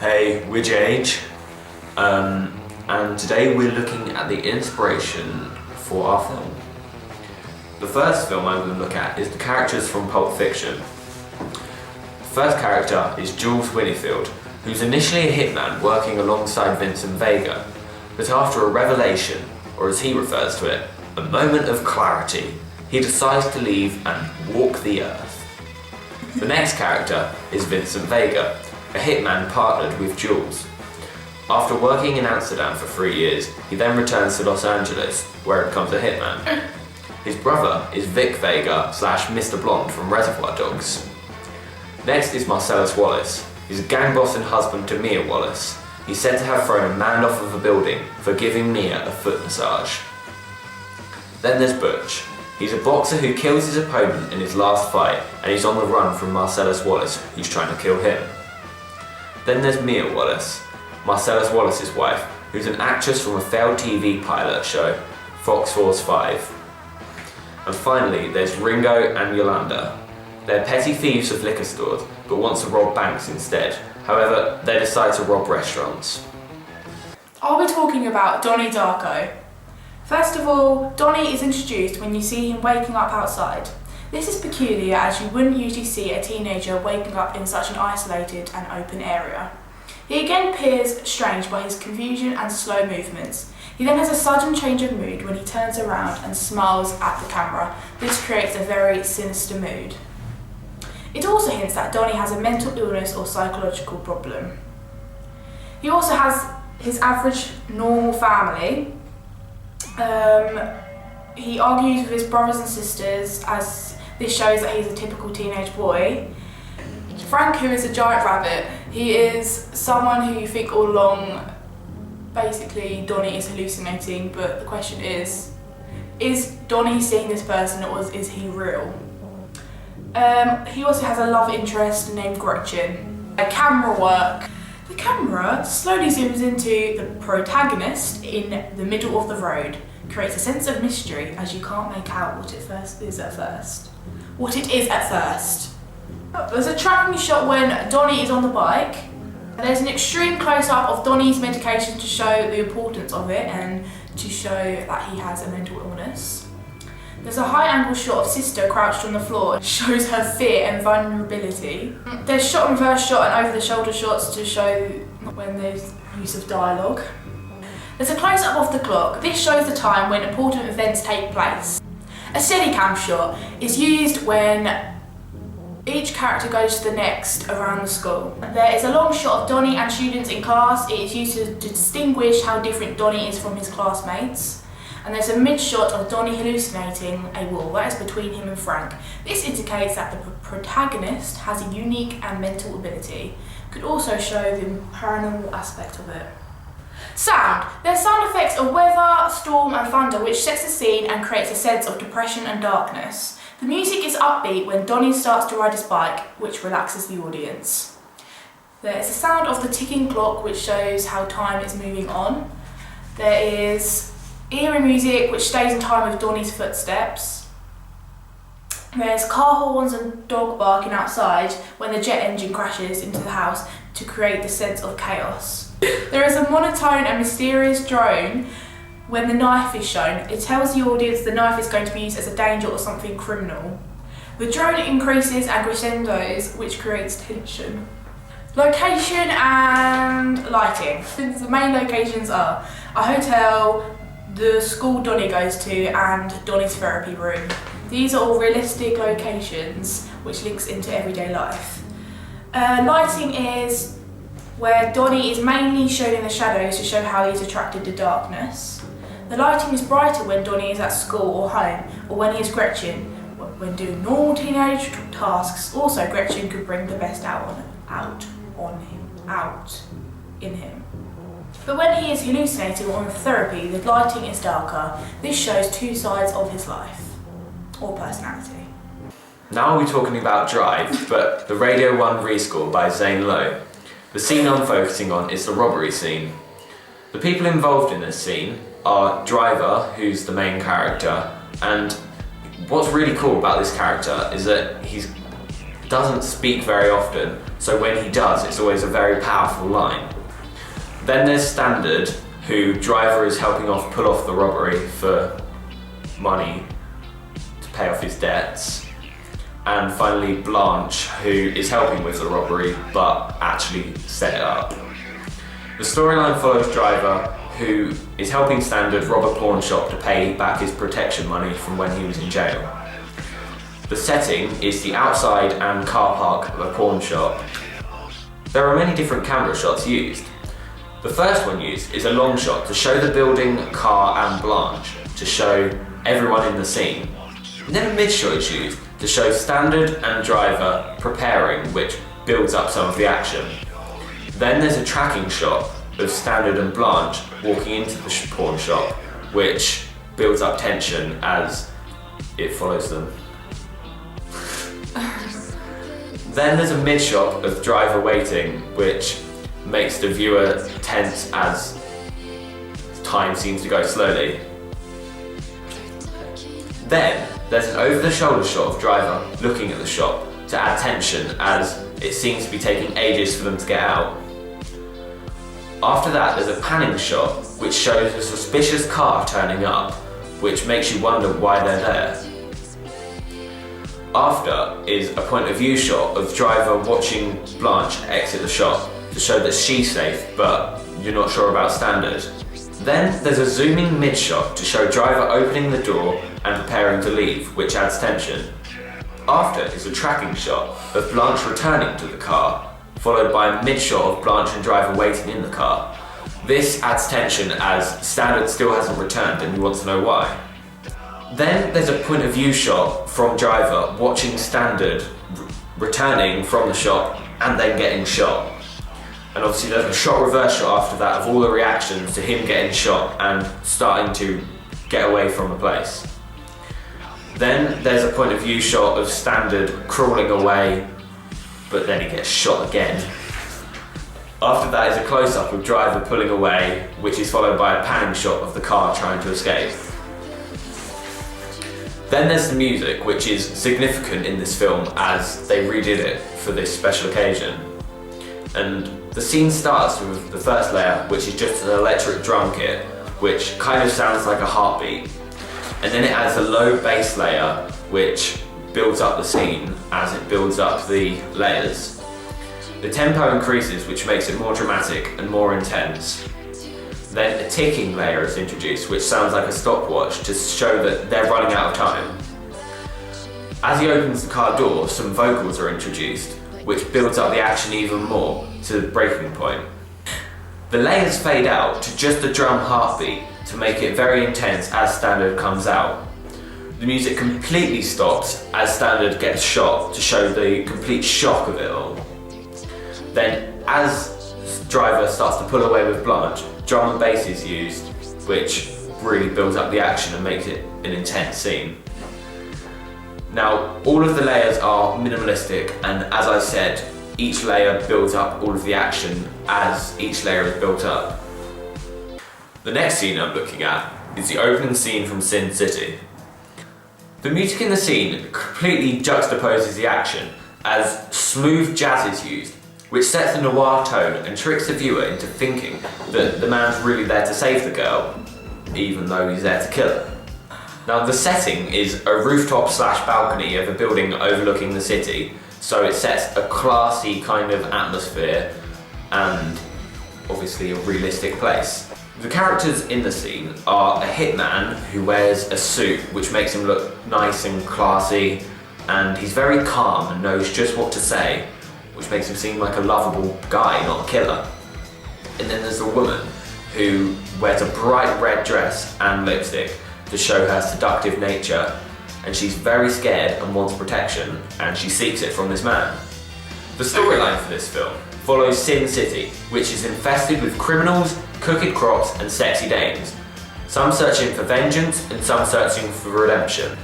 Hey, we're Jaij, and today we're looking at the inspiration for our film. The first film I'm going to look at is the characters from Pulp Fiction. The first character is Jules Winnifield, who's initially a hitman working alongside Vincent Vega, but after a revelation, or as he refers to it, a moment of clarity, he decides to leave and walk the earth. The next character is Vincent Vega, a hitman partnered with Jules. After working in Amsterdam for 3 years, he then returns to Los Angeles, where he becomes a hitman. His brother is Vic Vega / Mr. Blonde from Reservoir Dogs. Next is Marcellus Wallace. He's a gang boss and husband to Mia Wallace. He's said to have thrown a man off of a building for giving Mia a foot massage. Then there's Butch. He's a boxer who kills his opponent in his last fight, and he's on the run from Marcellus Wallace, who's trying to kill him. Then there's Mia Wallace, Marcellus Wallace's wife, who's an actress from a failed TV pilot show, Fox Force 5. And finally, there's Ringo and Yolanda. They're petty thieves of liquor stores, but want to rob banks instead. However, they decide to rob restaurants. I'll be talking about Donnie Darko. First of all, Donnie is introduced when you see him waking up outside. This is peculiar as you wouldn't usually see a teenager waking up in such an isolated and open area. He again appears strange by his confusion and slow movements. He then has a sudden change of mood when he turns around and smiles at the camera. This creates a very sinister mood. It also hints that Donnie has a mental illness or psychological problem. He also has his average normal family. He argues with his brothers and sisters, as this shows that he's a typical teenage boy. Frank, who is a giant rabbit, he is someone who you think all along basically Donnie is hallucinating, but the question is Donnie seeing this person or is he real? He also has a love interest named Gretchen. Camera work. The camera slowly zooms into the protagonist in the middle of the road, creates a sense of mystery as you can't make out what it is at first. There's a tracking shot when Donnie is on the bike. There's an extreme close-up of Donnie's medication to show the importance of it and to show that he has a mental illness. There's a high-angle shot of Sister crouched on the floor. It shows her fear and vulnerability. There's shot and reverse shot and over-the-shoulder shots to show when there's use of dialogue. There's a close-up of the clock. This shows the time when important events take place. A Steadicam shot is used when each character goes to the next around the school. There is a long shot of Donnie and students in class. It is used to distinguish how different Donnie is from his classmates. And there's a mid-shot of Donnie hallucinating a wall that is between him and Frank. This indicates that the protagonist has a unique and mental ability. Could also show the paranormal aspect of it. Sound. There's sound effects of weather, storm and thunder which sets the scene and creates a sense of depression and darkness. The music is upbeat when Donnie starts to ride his bike, which relaxes the audience. There is the sound of the ticking clock which shows how time is moving on. There is eerie music which stays in time with Donnie's footsteps. There's car horns and dog barking outside when the jet engine crashes into the house to create the sense of chaos. There is a monotone and mysterious drone when the knife is shown. It tells the audience the knife is going to be used as a danger or something criminal. The drone increases and crescendos, which creates tension. Location and lighting. The main locations are a hotel, the school Donnie goes to, and Donnie's therapy room. These are all realistic locations which links into everyday life. Lighting is where Donnie is mainly shown in the shadows to show how he's attracted to darkness. The lighting is brighter when Donnie is at school or home, or when he is Gretchen, when doing normal teenage tasks. Also, Gretchen could bring the best out in him. But when he is hallucinating or in therapy, the lighting is darker. This shows two sides of his life, or personality. Now we're talking about Drive, but the Radio 1 rescore by Zane Lowe. The scene I'm focusing on is the robbery scene. The people involved in this scene are Driver, who's the main character, and what's really cool about this character is that doesn't speak very often, so when he does, it's always a very powerful line. Then there's Standard, who Driver is helping pull off the robbery for money to pay off his debts. And finally Blanche, who is helping with the robbery but actually set it up. The storyline follows Driver, who is helping Standard rob a pawn shop to pay back his protection money from when he was in jail. The setting is the outside and car park of a pawn shop. There are many different camera shots used. The first one used is a long shot to show the building, car and Blanche, to show everyone in the scene. And then a mid shot is used to show Standard and Driver preparing, which builds up some of the action. Then there's a tracking shot of Standard and Blanche walking into the pawn shop, which builds up tension as it follows them. Then there's a mid shot of Driver waiting, which makes the viewer tense as time seems to go slowly. Then there's an over-the-shoulder shot of Driver looking at the shop to add tension as it seems to be taking ages for them to get out. After that, there's a panning shot which shows a suspicious car turning up, which makes you wonder why they're there. After is a point of view shot of Driver watching Blanche exit the shop to show that she's safe, but you're not sure about Standard. Then there's a zooming mid shot to show Driver opening the door and preparing to leave, which adds tension. After is a tracking shot of Blanche returning to the car, followed by a mid shot of Blanche and Driver waiting in the car. This adds tension as Standard still hasn't returned and you want to know why. Then there's a point of view shot from Driver watching Standard returning from the shop and then getting shot. And obviously there's a shot reverse shot after that of all the reactions to him getting shot and starting to get away from the place. Then there's a point of view shot of Standard crawling away, but then he gets shot again. After that is a close-up of Driver pulling away, which is followed by a panning shot of the car trying to escape. Then there's the music, which is significant in this film as they redid it for this special occasion. And the scene starts with the first layer, which is just an electric drum kit, which kind of sounds like a heartbeat. And then it adds a low bass layer, which builds up the scene as it builds up the layers. The tempo increases, which makes it more dramatic and more intense. Then a ticking layer is introduced, which sounds like a stopwatch to show that they're running out of time. As he opens the car door, some vocals are introduced, which builds up the action even more to the breaking point. The layers fade out to just the drum heartbeat to make it very intense as Standard comes out. The music completely stops as Standard gets shot to show the complete shock of it all. Then as Driver starts to pull away with Blanche, drum and bass is used, which really builds up the action and makes it an intense scene. Now, all of the layers are minimalistic, and as I said, each layer builds up all of the action as each layer is built up. The next scene I'm looking at is the opening scene from Sin City. The music in the scene completely juxtaposes the action as smooth jazz is used, which sets a noir tone and tricks the viewer into thinking that the man's really there to save the girl, even though he's there to kill her. Now the setting is a rooftop / balcony of a building overlooking the city, so it sets a classy kind of atmosphere and obviously a realistic place. The characters in the scene are a hitman who wears a suit which makes him look nice and classy, and he's very calm and knows just what to say, which makes him seem like a lovable guy, not a killer. And then there's a woman who wears a bright red dress and lipstick to show her seductive nature, and she's very scared and wants protection, and she seeks it from this man. The storyline for this film follows Sin City, which is infested with criminals, crooked crops and sexy dames, some searching for vengeance and some searching for redemption.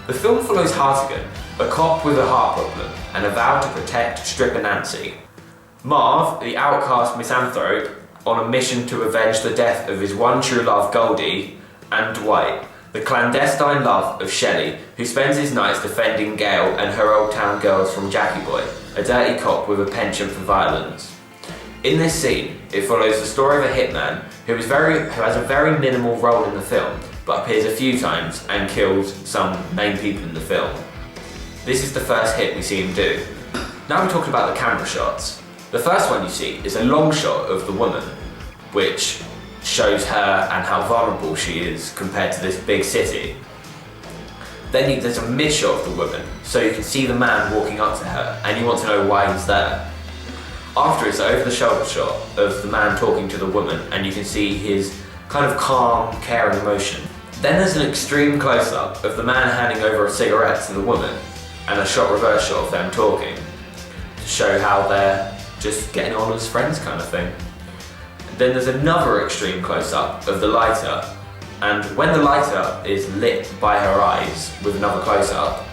The film follows Hartigan, a cop with a heart problem and a vow to protect stripper Nancy. Marv, the outcast misanthrope, on a mission to avenge the death of his one true love Goldie, and Dwight, the clandestine love of Shelley, who spends his nights defending Gail and her old town girls from Jackie Boy, a dirty cop with a penchant for violence. In this scene, it follows the story of a hitman who has a very minimal role in the film, but appears a few times and kills some main people in the film. This is the first hit we see him do. Now we're talking about the camera shots. The first one you see is a long shot of the woman, which shows her and how vulnerable she is compared to this big city. Then there's a mid shot of the woman, so you can see the man walking up to her and you want to know why he's there. After it's over the shoulder shot of the man talking to the woman and you can see his kind of calm, caring emotion. Then there's an extreme close up of the man handing over a cigarette to the woman and a shot reverse shot of them talking to show how they're just getting on as friends kind of thing. Then there's another extreme close-up of the lighter, and when the lighter is lit by her eyes with another close-up,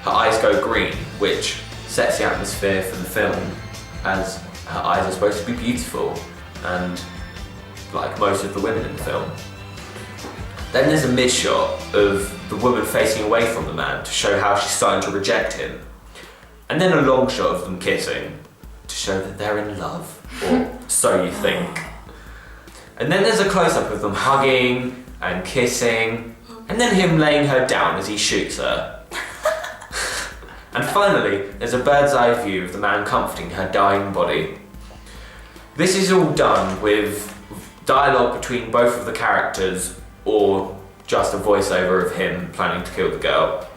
her eyes go green, which sets the atmosphere for the film, as her eyes are supposed to be beautiful, and like most of the women in the film. Then there's a mid-shot of the woman facing away from the man to show how she's starting to reject him, and then a long shot of them kissing to show that they're in love, or so you think. And then there's a close-up of them hugging and kissing, and then him laying her down as he shoots her. And finally, there's a bird's eye view of the man comforting her dying body. This is all done with dialogue between both of the characters, or just a voiceover of him planning to kill the girl.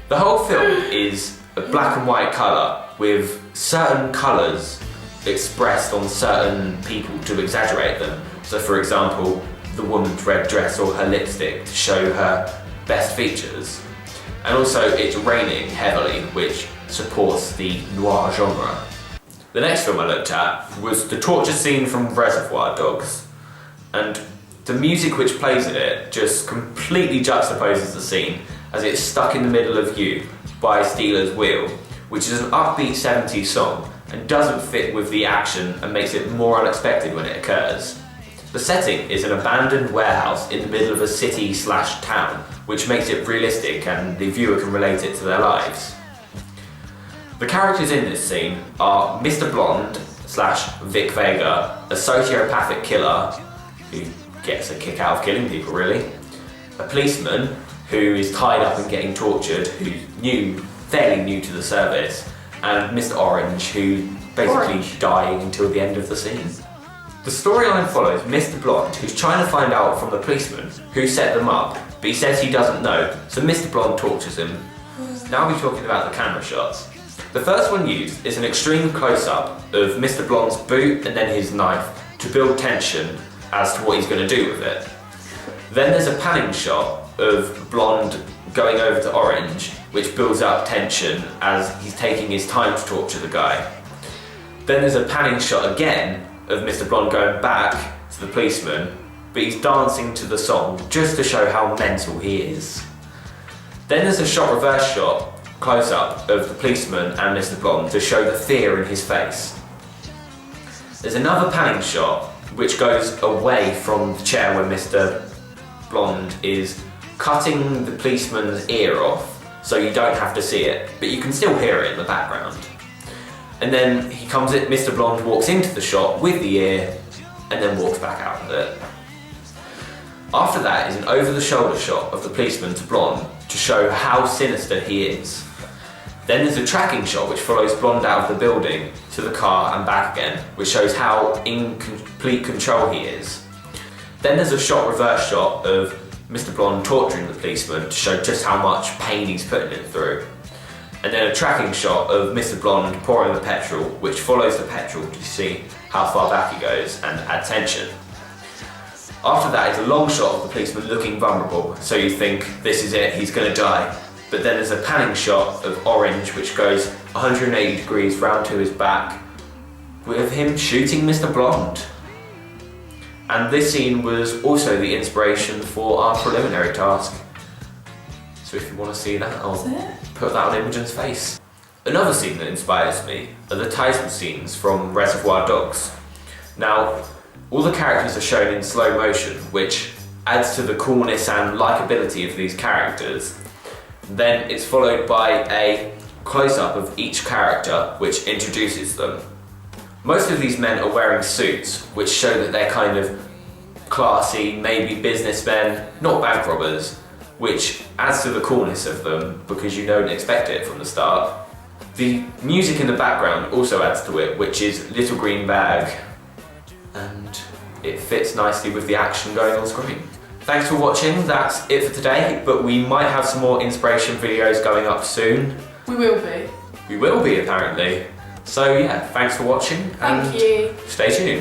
The whole film is a black and white colour, with certain colours expressed on certain people to exaggerate them. So for example, the woman's red dress or her lipstick to show her best features. And also it's raining heavily, which supports the noir genre. The next film I looked at was the torture scene from Reservoir Dogs. And the music which plays in it just completely juxtaposes the scene, as it's Stuck in the Middle of You by Steelers Wheel, which is an upbeat 70s song and doesn't fit with the action and makes it more unexpected when it occurs. The setting is an abandoned warehouse in the middle of a city/town, which makes it realistic and the viewer can relate it to their lives. The characters in this scene are Mr. Blonde/Vic Vega, a sociopathic killer who gets a kick out of killing people really, a policeman who is tied up and getting tortured, who's fairly new to the service, and Mr. Orange, who basically dying until the end of the scene. The storyline follows Mr. Blonde, who's trying to find out from the policeman who set them up, but he says he doesn't know, so Mr. Blonde tortures him. Now we're talking about the camera shots. The first one used is an extreme close-up of Mr. Blonde's boot and then his knife to build tension as to what he's going to do with it. Then there's a panning shot of Blonde going over to Orange, which builds up tension as he's taking his time to torture the guy. Then there's a panning shot again of Mr. Blonde going back to the policeman, but he's dancing to the song just to show how mental he is. Then there's a shot reverse shot, close up of the policeman and Mr. Blonde to show the fear in his face. There's another panning shot which goes away from the chair where Mr. Blonde is cutting the policeman's ear off, so you don't have to see it, but you can still hear it in the background. And then Mr. Blonde walks into the shot with the ear and then walks back out of it. After that is an over-the-shoulder shot of the policeman to Blonde to show how sinister he is. Then there's a tracking shot which follows Blonde out of the building to the car and back again, which shows how in complete control he is. Then there's a shot reverse shot of Mr. Blonde torturing the policeman to show just how much pain he's putting him through. And then a tracking shot of Mr. Blonde pouring the petrol, which follows the petrol to see how far back he goes and add tension. After that is a long shot of the policeman looking vulnerable, so you think this is it, he's gonna die. But then there's a panning shot of Orange which goes 180 degrees round to his back with him shooting Mr. Blonde. And this scene was also the inspiration for our preliminary task. So if you want to see that, I'll put that on Imogen's face. Another scene that inspires me are the title scenes from Reservoir Dogs. Now, all the characters are shown in slow motion, which adds to the coolness and likability of these characters. Then it's followed by a close-up of each character, which introduces them. Most of these men are wearing suits, which show that they're kind of classy, maybe businessmen, not bank robbers, which adds to the coolness of them because you don't expect it from the start. The music in the background also adds to it, which is Little Green Bag, and it fits nicely with the action going on screen. Thanks for watching, that's it for today, but we might have some more inspiration videos going up soon. We will be. We will be, apparently. So yeah, thanks for watching. Thank you. Stay tuned.